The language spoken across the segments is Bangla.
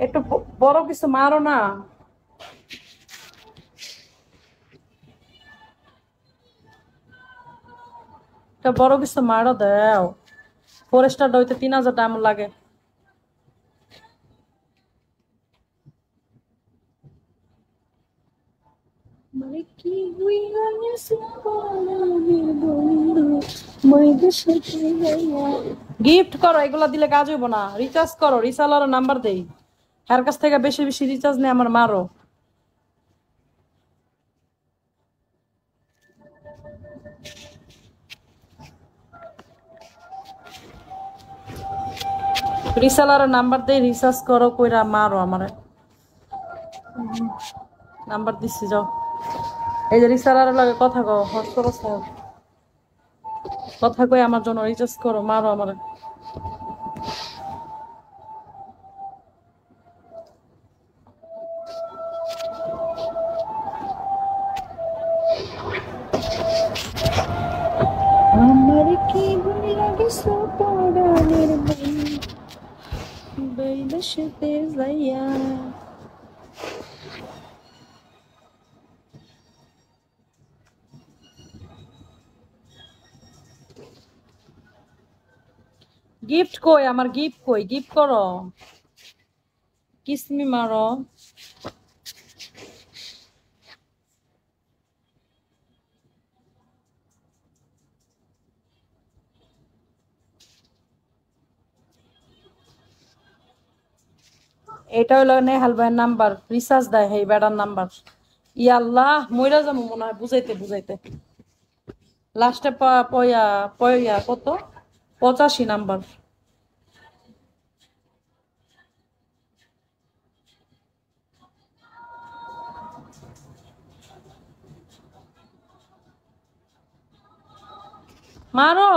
একটু বড় কিছু মারো না। একটা বড় কিছু মারো দাও। ফরেস্টার হইতে 3000 টাকা লাগে। গিফট করো, এগুলা দিলে কাজ হইব না। রিচার্জ করো, রিসালার নাম্বার দেই, এর কাছ থেকে বেশি বেশি রিচার্জ নিয়ে আমার মারো। রিসালার নাম্বার দেই, রিচার্জ করো, কইরা মারো আমারে। নাম্বার দিচ্ছি, যাও। এই যে রিসালার লাগে কথা কও, হটস্পট কথা কই আমার জন্য রিচার্জ করো, মারো আমারে। আমার কি ভুলিয়া গেছো পরাণের বৈদেশেতে যাইয়া। গিফট কই আমার, গিফট কই? গিফট করো, কিসমি মারো। এটা হইলো নেহাল ভাইয়ের নাম্বার, রিচার্জ দেয় এই বেড়ার নাম্বার। ইয়াল্লাহ মইরা যাবো মনে হয় বুঝাইতে বুঝাইতে। লাস্টে পয়া পয়া কত, 85 নাম্বার। মারো।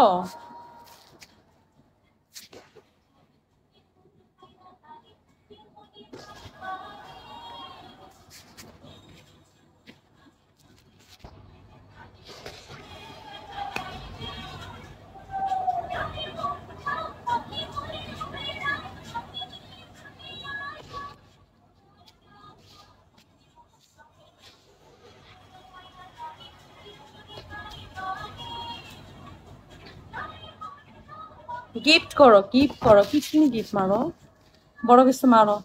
গিফট করো, গিফট করো, কিসমি গিফট মারো, বড় কিছু মারো।